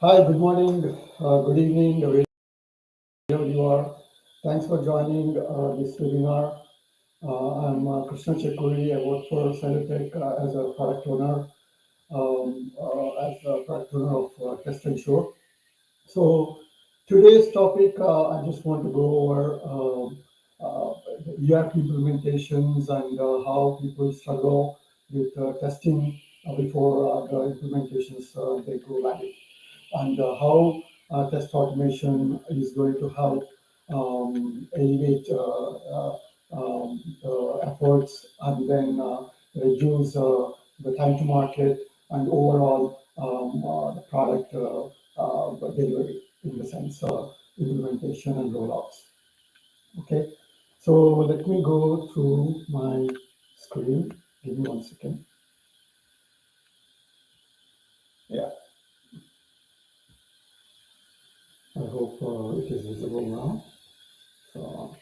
Hi, good morning, good evening, wherever you are. Thanks for joining this webinar. I'm Krishna Chekuri. I work for Celotech as a product owner, of TestEnsure. So today's topic, I just want to go over ERP implementations and how people struggle with testing before the implementations they go live, and how test automation is going to help elevate the efforts and then reduce the time to market and overall the product delivery in the sense implementation and rollouts. Okay, so let me go through my screen. Give me 1 second. Yeah, I hope it is visible now. So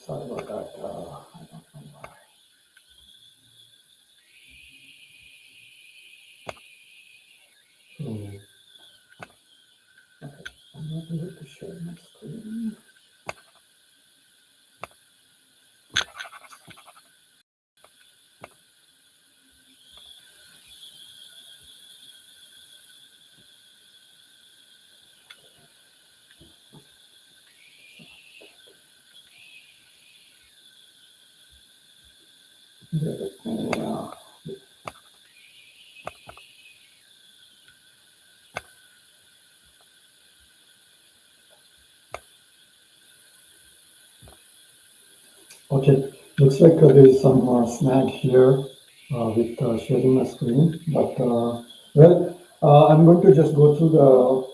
sorry about that. I don't know why. Okay, I'm not able to share my screen. Yeah. Okay, looks like there is some snag here with sharing my screen, but I'm going to just go through the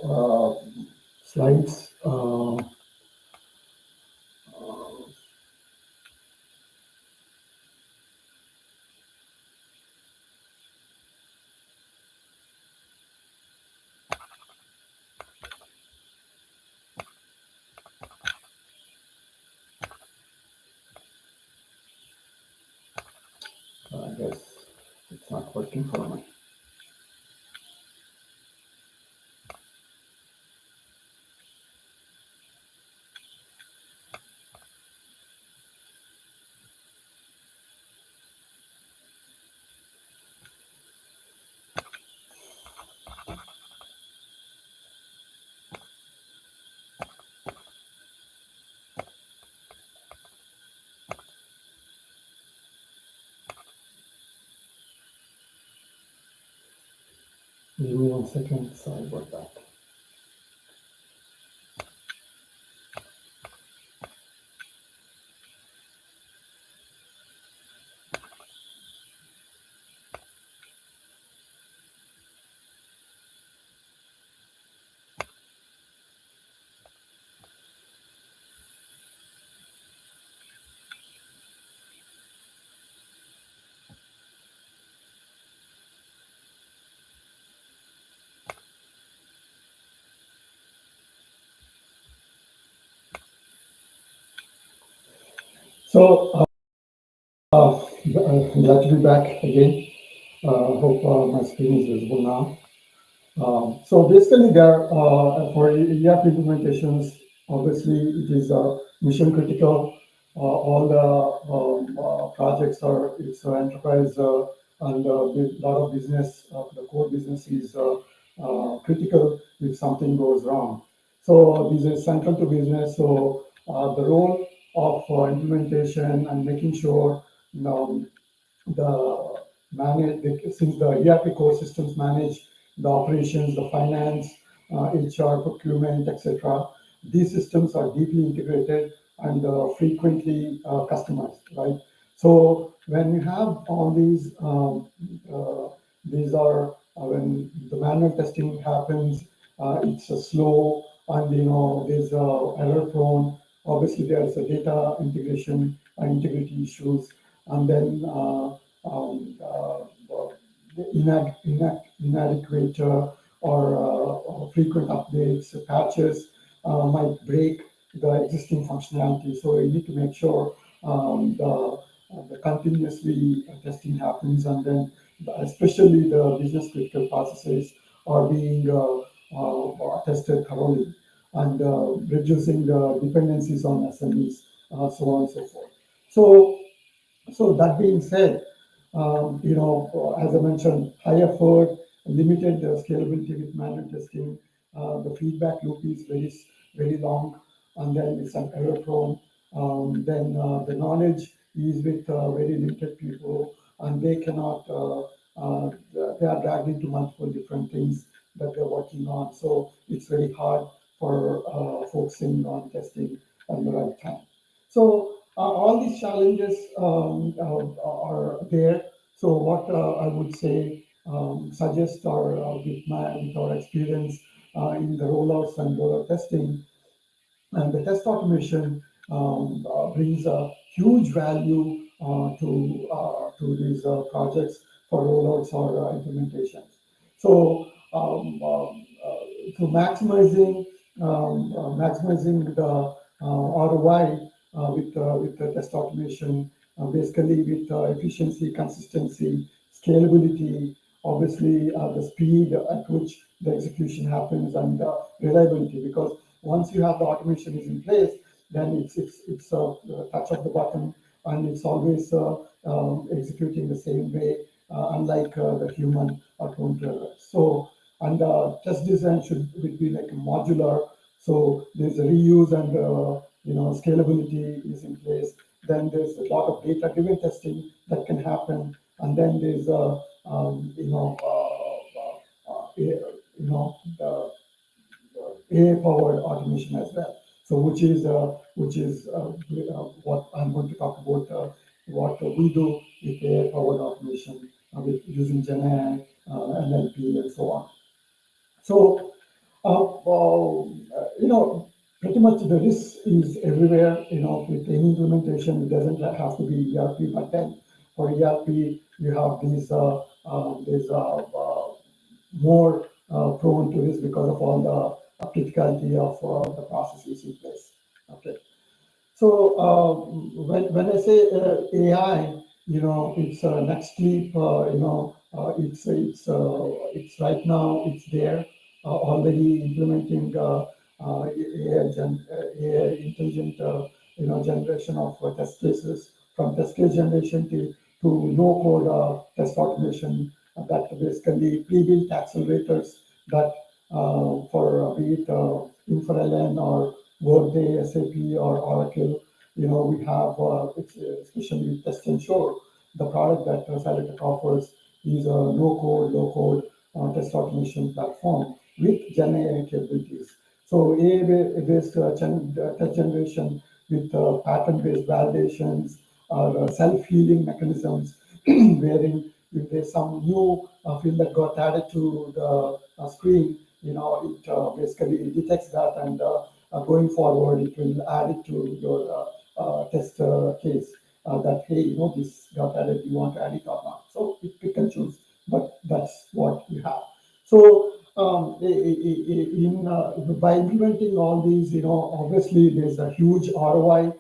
slides. I guess it's not working for me. Give me 1 second. Sorry about that. So glad to be back again. Hope my screen is visible now. So basically, there for ERP implementations, obviously it is mission critical. All the projects are it's enterprise and a lot of business. The core business is critical if something goes wrong. So this is central to business. So the role of implementation and making sure the since the ERP core systems manage the operations, the finance, HR, procurement, etc. These systems are deeply integrated and frequently customized, right? So when you have all these are when the manual testing happens, it's slow and there's error prone. Obviously, there's a data integration and integrity issues, and then the inadequate or frequent updates, patches might break the existing functionality. So you need to make sure the continuously testing happens, and then especially the business critical processes are being tested thoroughly, and reducing the dependencies on SMEs, so on and so forth. So, so that being said, as I mentioned, high effort, limited scalability with manual testing. The feedback loop is very long, and then it's an error prone. Then the knowledge is with very limited people, and they cannot. They are dragged into multiple different things that they're working on. So it's very hard for focusing on testing at the right time. So all these challenges are there. So what I would say, suggest, or with our experience in the rollouts and rollout testing, and the test automation brings a huge value to these projects for rollouts or implementations. So to maximizing the ROI with the test automation, basically with efficiency, consistency, scalability, obviously the speed at which the execution happens, and reliability. Because once you have the automation is in place, then it's a touch of the button, and it's always executing the same way, unlike the human or prone to errors. So, and test design should be like a modular. So there's a reuse, and scalability is in place. Then there's a lot of data-driven testing that can happen, and then there's the AI-powered automation as well. So what I'm going to talk about, what we do with AI-powered automation with using Gen AI, NLP, and so on. So pretty much the risk is everywhere. With any implementation, it doesn't have to be ERP, but then for ERP, you have these more prone to this because of all the criticality of the processes in place. Okay. So when I say AI, it's next leap. It's right now. It's there already implementing AI intelligent generation of test cases, from test case generation to no code test automation, that basically pre-built accelerators that for be it InfraLN or Workday, SAP, or Oracle, we have, especially with TestEnsure, the product that Cybertech offers is a no-code, low-code test automation platform with Gen AI capabilities. So AI-based test generation with pattern-based validations or self-healing mechanisms, wherein if there's some new field that got added to the screen, it basically detects that, and going forward, it will add it to your test case, that, hey, this got added, you want to add it or not. So it pick and choose, but that's what we have. So by implementing all these, obviously there's a huge ROI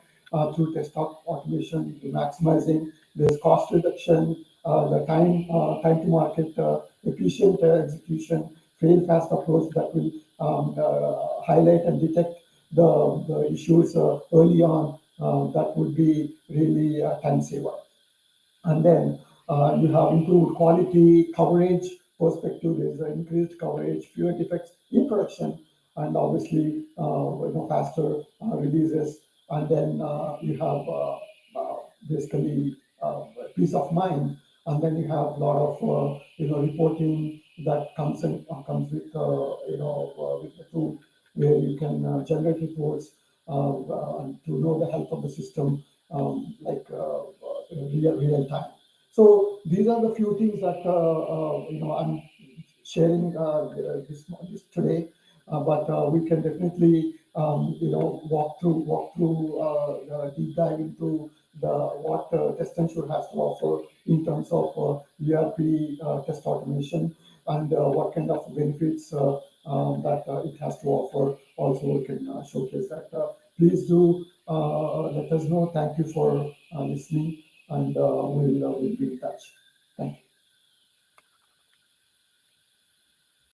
through test automation, maximizing. There's cost reduction, the time to market, efficient execution, fail fast approach that will highlight and detect the issues early on. That would be really a time saver. And then you have improved quality, coverage perspective. There's increased coverage, fewer defects in production, and obviously faster releases. And then you have basically peace of mind. And then you have a lot of reporting that comes with the tool, where you can generate reports to know the health of the system, like real time. So these are the few things that I'm sharing this today, but we can definitely walk through deep dive into what TestEnsure has to offer in terms of ERP test automation, and what kind of benefits that it has to offer. Also, we can showcase that. Please do let us know. Thank you for listening, and we'll be in touch.